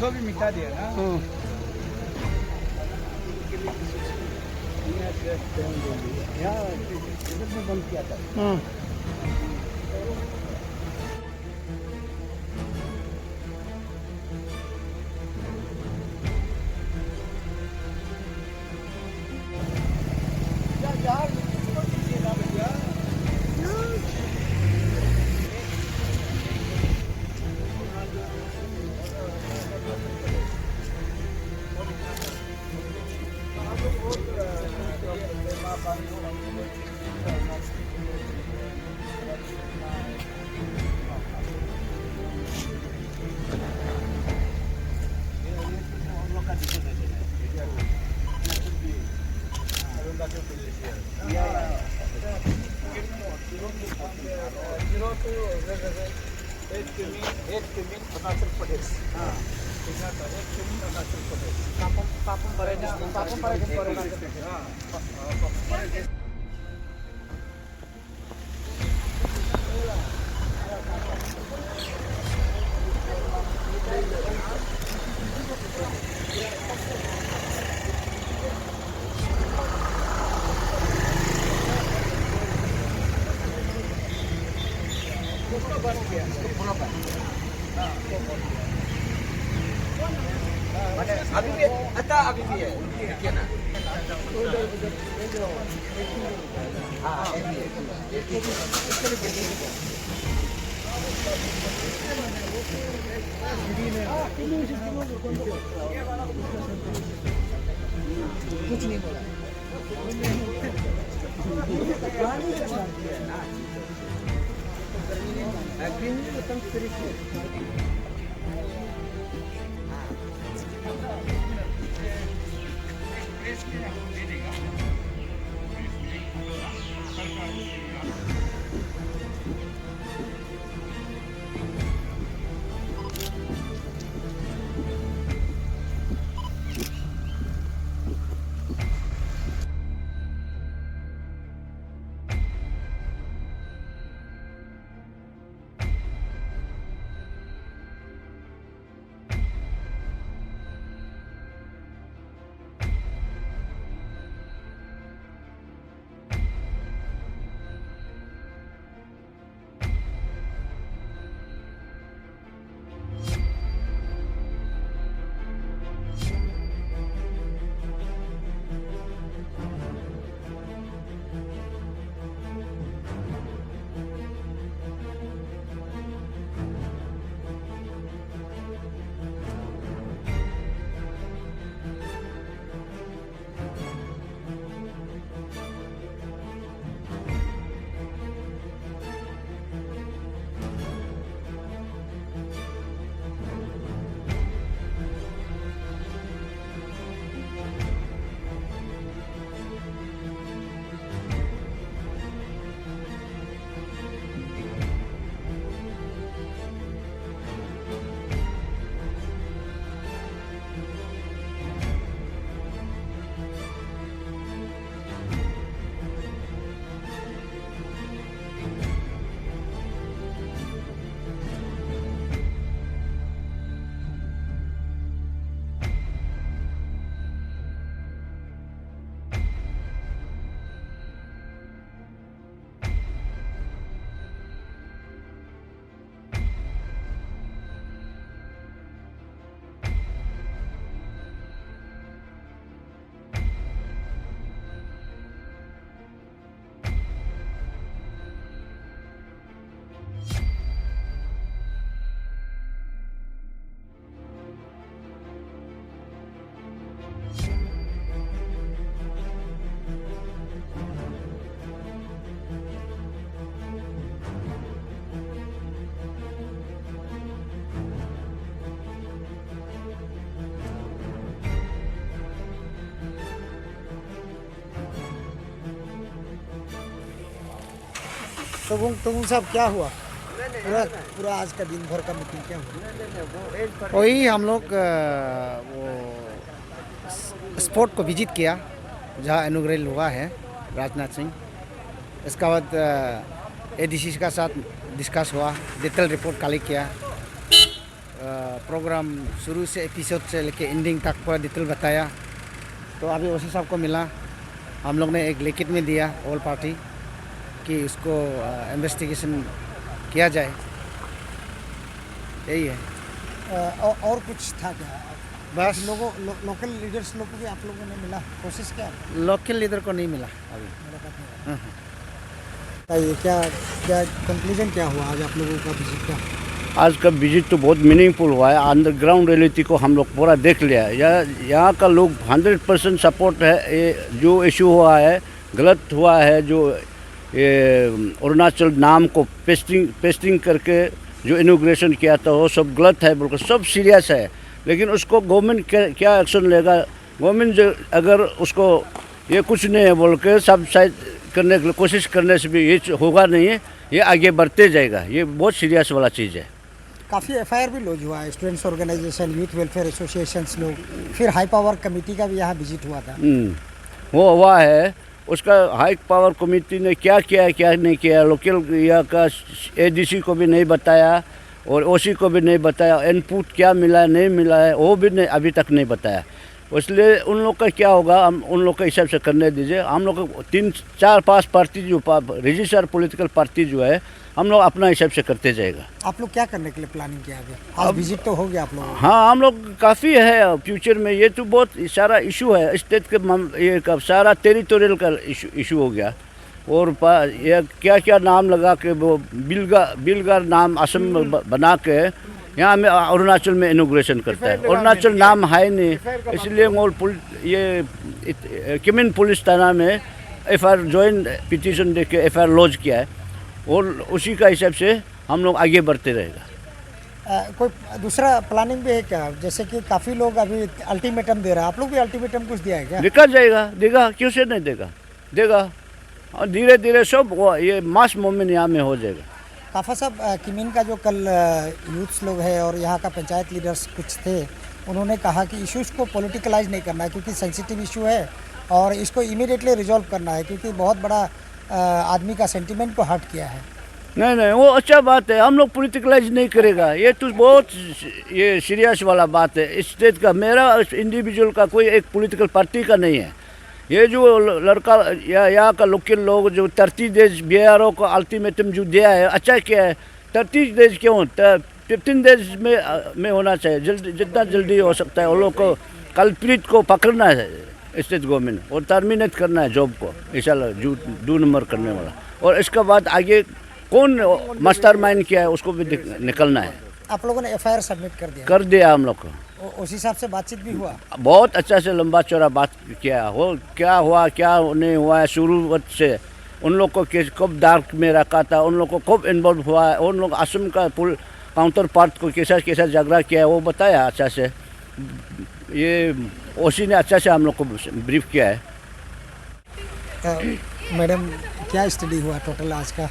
200 भी मिटा दिया ना। बंद किया था। अभी भी अच्छा, अभी भी है, देखिए ना। कुछ नहीं बोला। तो साहब क्या हुआ? पूरा आज का दिन भर का मीटिंग क्या हुआ? वही हम लोग वो स्पोर्ट को विजिट किया जहाँ इनॉग्रेट हुआ है राजनाथ सिंह। इसका बाद एडीसी का साथ डिस्कस हुआ, डिटेल रिपोर्ट कलेक्ट किया। प्रोग्राम शुरू से एपिसोड से लेके एंडिंग तक पूरा डिटेल बताया। तो अभी ओसी साहब को मिला, हम लोग ने एक लिखित में दिया ऑल पार्टी कि उसको इन्वेस्टिगेशन किया जाए, यही है। और कुछ था क्या? बस लोकल लीडर्स लोग को भी आप लोगों ने मिला, कोशिश किया? लोकल लीडर को नहीं मिला अभी। बताइए क्या क्या कंक्लूजन क्या हुआ आज आप लोगों का विजिट का? आज का विजिट तो बहुत मीनिंगफुल हुआ है। अंडरग्राउंड रियलिटी को हम लोग पूरा देख लिया है। यहाँ का लोग 100% सपोर्ट है। ये जो इशू हुआ है गलत हुआ है, जो ये अरुणाचल नाम को पेस्टिंग करके जो इनोग्रेशन किया था वो सब गलत है, बिल्कुल सब सीरियस है। लेकिन उसको गवर्नमेंट क्या एक्शन लेगा? गवर्नमेंट जो अगर उसको ये कुछ नहीं है बोल के सब साइड करने की कोशिश करने से भी ये होगा नहीं है, ये आगे बढ़ते जाएगा। ये बहुत सीरियस वाला चीज़ है। काफ़ी एफआईआर भी लॉन्च हुआ है, students organisation, youth welfare associations लोग, फिर हाई पावर कमेटी का भी यहाँ विजिट हुआ था। वो हुआ है, उसका हाई पावर कमेटी ने क्या किया क्या नहीं किया, लोकल या का एडीसी को भी नहीं बताया और ओसी को भी नहीं बताया। इनपुट क्या मिला है नहीं मिला है वो भी नहीं अभी तक नहीं बताया। इसलिए उन लोग का क्या होगा, हम उन लोग का हिसाब से करने दीजिए। हम लोग 3, 4, 5 पार्टी जो रजिस्टर पॉलिटिकल पार्टी जो है, हम लोग अपना हिसाब से करते जाएगा। आप लोग क्या करने के लिए प्लानिंग किया अभी? आज विजिट तो हो गया आप लोगों? हाँ, हम लोग काफ़ी है फ्यूचर में। ये तो बहुत सारा इशू है स्टेट के, ये का सारा टेरिटोरियल का इशू हो गया। और ये क्या क्या नाम लगा के वो बिलगार नाम असम बना के यहाँ में अरुणाचल में इनोग्रेशन करता है। अरुणाचल नाम है नहीं, इसलिए ये किमिन पुलिस थाना में एफआईआर जॉइंट पिटीशन दे के एफआईआर लॉन्च किया है और उसी का हिसाब से हम लोग आगे बढ़ते रहेगा। कोई दूसरा प्लानिंग भी है क्या? जैसे कि काफ़ी लोग अभी अल्टीमेटम दे रहे हैं, आप लोग भी अल्टीमेटम कुछ दिया है क्या? निकल जाएगा, देगा, क्यों से नहीं देगा। और धीरे धीरे सब ये मास मूवमेंट यहाँ में हो जाएगा। काफ़ा साहब, किमिन का जो कल यूथ्स लोग हैं और यहाँ का पंचायत लीडर्स कुछ थे, उन्होंने कहा कि इश्यूज़ को पॉलिटिकलाइज नहीं करना है क्योंकि सेंसिटिव इशू है और इसको इमीडिएटली रिजॉल्व करना है क्योंकि बहुत बड़ा आदमी का सेंटिमेंट को हर्ट किया है। नहीं, वो अच्छा बात है। हम लोग पॉलिटिकलाइज नहीं करेगा। ये तो बहुत ये सीरियस वाला बात है। स्टेट का, मेरा इंडिविजुअल का कोई एक पॉलिटिकल पार्टी का नहीं है। ये जो लड़का यहाँ का लोकल लोग जो 30 डेज BRO को अल्टीमेटम जो दिया है, अच्छा किया है। 30 डेज क्यों, 15 डेज में होना चाहिए। जितना जल्दी हो सकता है उन लोग को कल्प्रिट को पकड़ना है स्टेट गवर्नमेंट और टर्मिनेट करना है जॉब को, इंशाल्लाह 2 नंबर करने वाला। और इसके बाद आगे कौन मास्टरमाइंड किया है उसको भी निकलना है। आप लोगों ने एफआईआर सबमिट कर दिया हम लोग को। उस हिसाब से बातचीत भी हुआ? बहुत अच्छा से लंबा चौड़ा बात किया हो, क्या हुआ क्या नहीं हुआ है शुरू से। उन लोग को कब डार्क में रखा था, उन लोग को कब इन्वॉल्व हुआ है, उन लोग असम का काउंटर पार्ट को कैसा झगड़ा किया है वो बताया अच्छा से। ये ओसी ने अच्छा से हम लोग को ब्रीफ किया है। मैडम, क्या स्टडी हुआ टोटल आज का?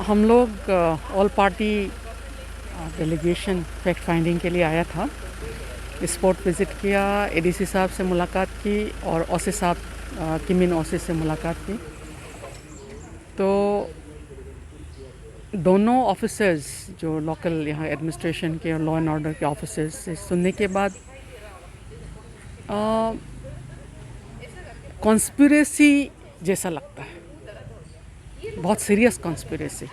हम लोग all party delegation fact finding के लिए आया था। स्पॉट विज़िट किया, एडीसी साहब से मुलाकात की और ओसी साहब, किमिन ओसी से मुलाकात की। तो दोनों ऑफिसर्स जो लोकल यहाँ एडमिनिस्ट्रेशन के और लॉ एंड ऑर्डर के ऑफिसर्स से सुनने के बाद कॉन्स्पिरेसी जैसा लगता है, बहुत सीरियस कॉन्स्पिरेसी।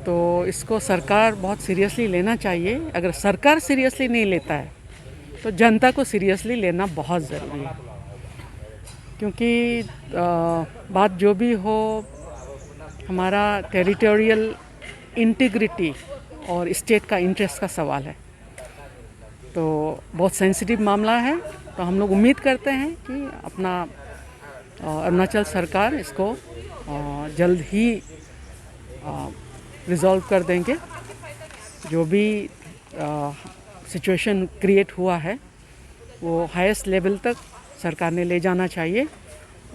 तो इसको सरकार बहुत सीरियसली लेना चाहिए। अगर सरकार सीरियसली नहीं लेता है तो जनता को सीरियसली लेना बहुत ज़रूरी है, क्योंकि बात जो भी हो, हमारा टेरिटोरियल इंटीग्रिटी और स्टेट का इंटरेस्ट का सवाल है। तो बहुत सेंसिटिव मामला है। तो हम लोग उम्मीद करते हैं कि अपना अरुणाचल सरकार इसको जल्द ही रिज़ॉल्व कर देंगे। जो भी सिचुएशन क्रिएट हुआ है वो हाईएस्ट लेवल तक सरकार ने ले जाना चाहिए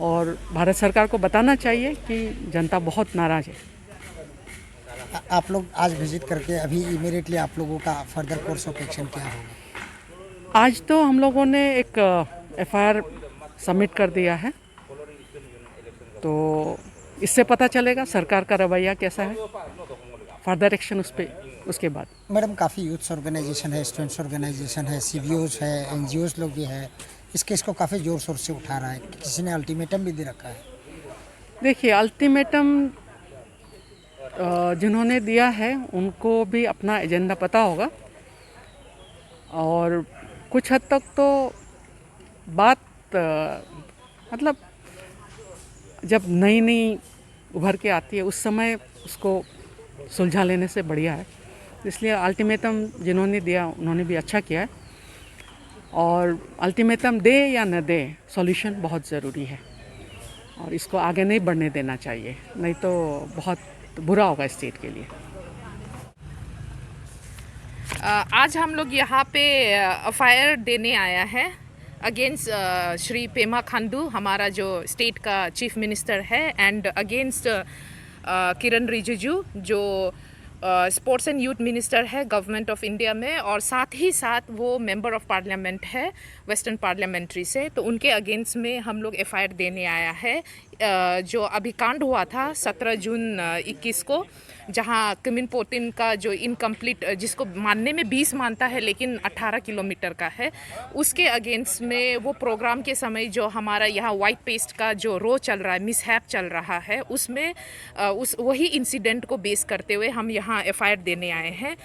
और भारत सरकार को बताना चाहिए कि जनता बहुत नाराज़ है। आप लोग आज विजिट करके अभी इमीडिएटली आप लोगों का फर्दर कोर्स ऑफ एक्शन क्या होगा? आज तो हम लोगों ने एक एफआईआर सबमिट कर दिया है, तो इससे पता चलेगा सरकार का रवैया कैसा है। फर्दर एक्शन उसके बाद। मैडम काफ़ी यूथ्स ऑर्गेनाइजेशन है, स्टूडेंट्स ऑर्गेनाइजेशन है, CBOs है, NGOs लोग भी है, इस केस को काफ़ी ज़ोर शोर से उठा रहा है, किसी ने अल्टीमेटम भी दे रखा है। देखिए, अल्टीमेटम जिन्होंने दिया है उनको भी अपना एजेंडा पता होगा, और कुछ हद तक तो बात मतलब जब नई नई उभर के आती है उस समय उसको सुलझा लेने से बढ़िया है। इसलिए अल्टीमेटम जिन्होंने दिया उन्होंने भी अच्छा किया है, और अल्टीमेटम दे या न दे सॉल्यूशन बहुत ज़रूरी है, और इसको आगे नहीं बढ़ने देना चाहिए, नहीं तो बहुत बुरा होगा स्टेट के लिए। आज हम लोग यहाँ पे एफआईआर देने आया है अगेंस्ट श्री पेमा खांडू, हमारा जो स्टेट का चीफ मिनिस्टर है, एंड अगेंस्ट किरण रिजिजू जो स्पोर्ट्स एंड यूथ मिनिस्टर है गवर्नमेंट ऑफ इंडिया में, और साथ ही साथ वो मेंबर ऑफ पार्लियामेंट है वेस्टर्न पार्लियामेंट्री से। तो उनके अगेंस्ट में हम लोग एफआईआर देने आया है। जो अभी कांड हुआ था 17 जून 21 को, जहां किमिन पोर्टिन का जो इनकम्प्लीट, जिसको मानने में 20 मानता है लेकिन 18 किलोमीटर का है, उसके अगेंस्ट में वो प्रोग्राम के समय जो हमारा यहाँ वाइट पेस्ट का जो रो चल रहा है, मिसहैप चल रहा है, उसमें वही इंसिडेंट को बेस करते हुए हम यहाँ एफआईआर देने आए हैं।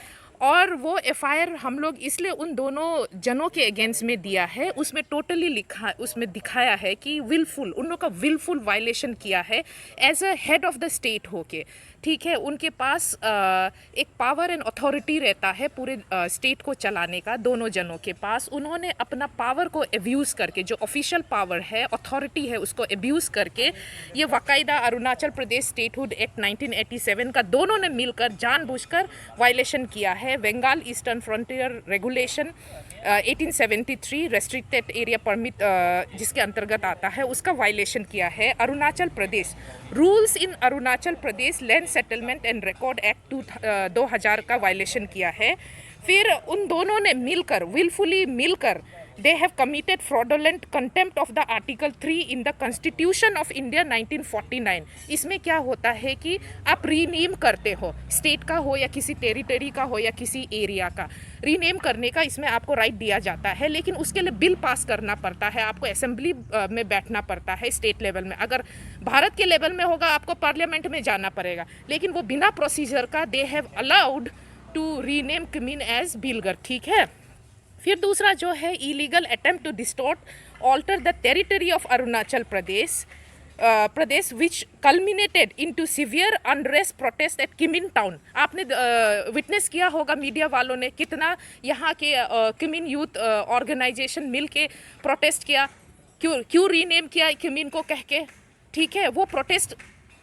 और वो एफआईआर हम लोग इसलिए उन दोनों जनों के अगेंस्ट में दिया है, उसमें टोटली लिखा, उसमें दिखाया है कि विलफुल, उन लोग का विलफुल वायलेशन किया है as a head of the state होके। ठीक है, उनके पास एक पावर एंड अथॉरिटी रहता है पूरे स्टेट को चलाने का, दोनों जनों के पास। उन्होंने अपना पावर को एब्यूज़ करके, जो ऑफिशियल पावर है, अथॉरिटी है, उसको एब्यूज़ करके ये बाकायदा अरुणाचल प्रदेश स्टेटहुड एक्ट 1987 का दोनों ने मिलकर जानबूझकर वायलेशन किया है। Bengal eastern frontier regulation 1873 restricted area permit जिसके अंतर्गत आता है, उसका वायलेशन किया है। Arunachal Pradesh rules in Arunachal Pradesh land settlement and record act 2000 का वायलेशन किया है। फिर उन दोनों ने मिलकर, विलफुली मिलकर, they have committed fraudulent contempt of the article 3 in the constitution of India 1949। इसमें क्या होता है कि आप रीनेम करते हो, स्टेट का हो या किसी टेरिटरी का हो या किसी एरिया का, रीनेम करने का इसमें आपको राइट दिया जाता है, लेकिन उसके लिए बिल पास करना पड़ता है, आपको असेंबली में बैठना पड़ता है स्टेट लेवल में। अगर भारत के लेवल में होगा आपको पार्लियामेंट में जाना पड़ेगा, लेकिन वो बिना प्रोसीजर का they have allowed to rename Kimin as Bilgarh. ठीक है। फिर दूसरा जो है illegal attempt to distort alter the territory of Arunachal Pradesh which culminated into severe unrest protest at Kimin town. आपने विटनेस किया होगा मीडिया वालों ने कितना यहाँ के किमिन यूथ ऑर्गेनाइजेशन मिल के प्रोटेस्ट किया, क्यों रीनेम किया किमिन को कह के। ठीक है, वो प्रोटेस्ट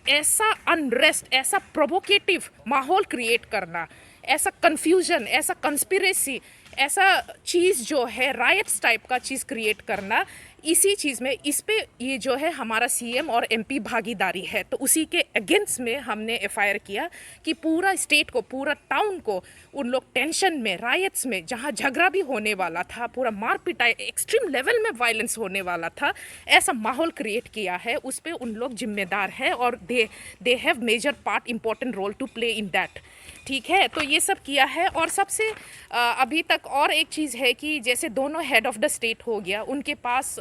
ऐसा अनरेस्ट, ऐसा प्रोवोकेटिव माहौल क्रिएट करना, ऐसा कन्फ्यूजन, ऐसा कंस्पिरेसी, ऐसा चीज़ जो है राइट्स टाइप का चीज़ क्रिएट करना, इसी चीज़ में इस पे ये जो है हमारा CM और MP भागीदारी है। तो उसी के अगेंस्ट में हमने एफआईआर किया कि पूरा स्टेट को, पूरा टाउन को उन लोग टेंशन में, राइट्स में, जहाँ झगड़ा भी होने वाला था, पूरा मार पिटाई, एक्सट्रीम लेवल में वायलेंस होने वाला था, ऐसा माहौल क्रिएट किया है। उस पर उन लोग जिम्मेदार है और they have major part, important role to play in that. ठीक है, तो ये सब किया है। और सबसे अभी तक और एक चीज़ है कि जैसे दोनों हेड ऑफ द स्टेट हो गया, उनके पास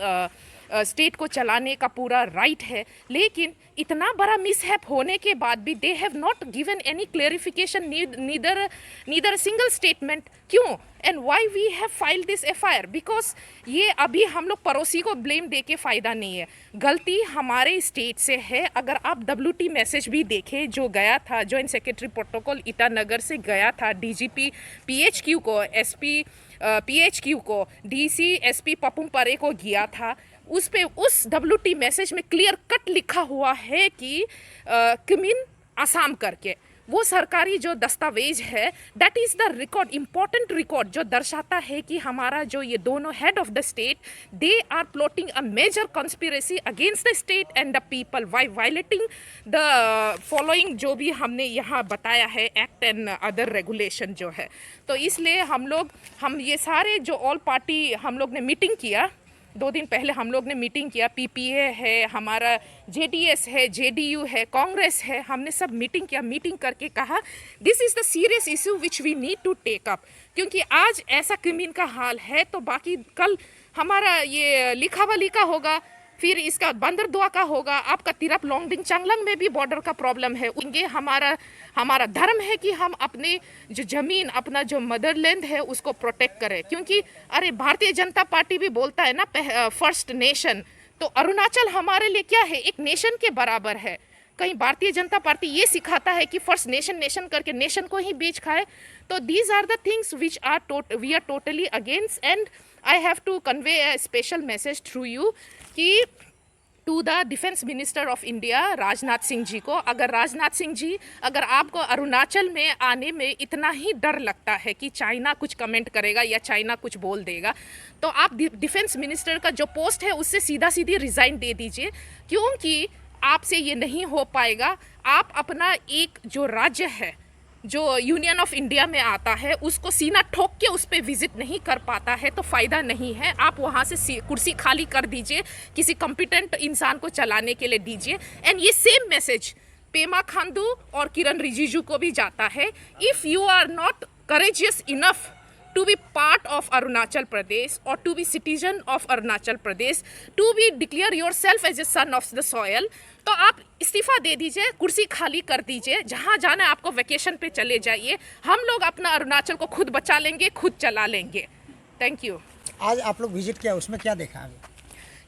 स्टेट को चलाने का पूरा राइट है, लेकिन इतना बड़ा मिसहैप होने के बाद भी they have not given any clarification, neither single statement. क्यों and why we have filed this FIR? Because ये अभी हम लोग पड़ोसी को ब्लेम दे के फ़ायदा नहीं है, गलती हमारे स्टेट से है। अगर आप WT मैसेज भी देखें जो गया था, जॉइंट सेक्रेटरी प्रोटोकॉल ईटानगर से गया था DGP PHQ को, SP PHQ को, DC SP पपुम परे को गया था, उस पे उस WT मैसेज में क्लियर कट लिखा हुआ है कि किमिन आसाम करके, वो सरकारी जो दस्तावेज है, that is the record, important record जो दर्शाता है कि हमारा जो ये दोनों head of the state, they are plotting a major conspiracy against the state and the people by violating the following, जो भी हमने यहाँ बताया है, एक्ट एंड अदर रेगुलेशन जो है। तो इसलिए हम ये सारे जो ऑल पार्टी हम लोग ने मीटिंग किया, 2 दिन पहले हम लोग ने मीटिंग किया, पीपीए है, हमारा जेडीएस है, जेडीयू है, कांग्रेस है, हमने सब मीटिंग किया। मीटिंग करके कहा this is the serious issue which we need to take up, क्योंकि आज ऐसा क्रिमिन का हाल है तो बाकी कल हमारा ये लिखावली का होगा, फिर इसका बंदरदुआ का होगा, आपका तिरप लोंगडिंग चांगलांग में भी बॉर्डर का प्रॉब्लम है। उनके हमारा धर्म है कि हम अपने जो ज़मीन, अपना जो मदरलैंड है उसको प्रोटेक्ट करें, क्योंकि अरे भारतीय जनता पार्टी भी बोलता है ना फर्स्ट नेशन, तो अरुणाचल हमारे लिए क्या है, एक नेशन के बराबर है। कहीं भारतीय जनता पार्टी ये सिखाता है कि फर्स्ट नेशन करके नेशन को ही बेच खाए। तो these are the things which we are totally against, and I have to convey a special message through you कि to the defence minister of India Rajnath Singh ji को, अगर राजनाथ सिंह जी, अगर आपको अरुणाचल में आने में इतना ही डर लगता है कि चाइना कुछ कमेंट करेगा या चाइना कुछ बोल देगा, तो आप डिफेंस मिनिस्टर का जो पोस्ट है उससे सीधी रिज़ाइन दे दीजिए, क्योंकि आपसे ये नहीं हो पाएगा। आप अपना एक जो राज्य है जो यूनियन ऑफ इंडिया में आता है उसको सीना ठोक के उस पर विजिट नहीं कर पाता है तो फ़ायदा नहीं है। आप वहाँ से कुर्सी खाली कर दीजिए, किसी कॉम्पिटेंट इंसान को चलाने के लिए दीजिए। एंड ये सेम मैसेज पेमा खांडू और किरण रिजिजू को भी जाता है। If you are not courageous enough to be part of Arunachal Pradesh or to be citizen of Arunachal Pradesh, to be declare yourself as a son of the soil, तो आप इस्तीफ़ा दे दीजिए, कुर्सी खाली कर दीजिए, जहाँ जाना है आपको वेकेशन पे चले जाइए। हम लोग अपना अरुणाचल को खुद बचा लेंगे, खुद चला लेंगे। Thank you. आज आप लोग विजिट किया, उसमें क्या देखा अभी?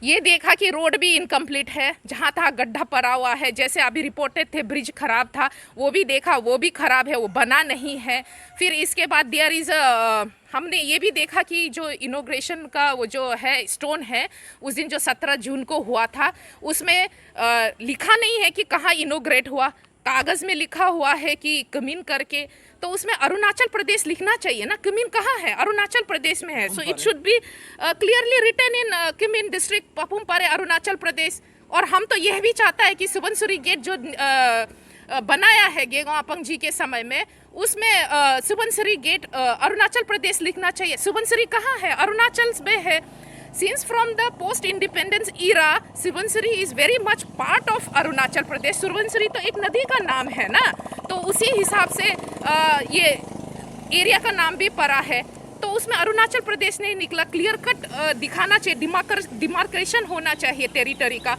ये देखा कि रोड भी इनकम्प्लीट है, जहाँ तहाँ गड्ढा पड़ा हुआ है। जैसे अभी रिपोर्टेड थे ब्रिज खराब था, वो भी देखा, वो भी खराब है, वो बना नहीं है। फिर इसके बाद देयर इज़ हमने ये भी देखा कि जो इनोग्रेशन का वो जो है स्टोन है, उस दिन जो 17 जून को हुआ था, उसमें लिखा नहीं है कि कहाँ इनोग्रेट हुआ, कागज़ में लिखा हुआ है कि कमीन करके, तो उसमें अरुणाचल प्रदेश लिखना चाहिए ना। कमीन कहाँ है? अरुणाचल प्रदेश में है। So it should be clearly written in Kimin district Papum Pare Arunachal Pradesh. और हम तो यह भी चाहता है कि सुबनसिरी गेट जो बनाया है गेगो अपंग जी के समय में, उसमें सुबनसिरी गेट अरुणाचल प्रदेश लिखना चाहिए। सुबनसिरी कहाँ है? अरुणाचल में है। Since from the post-independence era, Subansiri is very much part of Arunachal Pradesh. Subansiri तो एक नदी का नाम है ना, तो उसी हिसाब से ये एरिया का नाम भी पड़ा है। तो उसमें अरुणाचल प्रदेश नहीं निकला। क्लियर कट दिखाना चाहिए, डिमार्केशन होना चाहिए टेरिटरी का।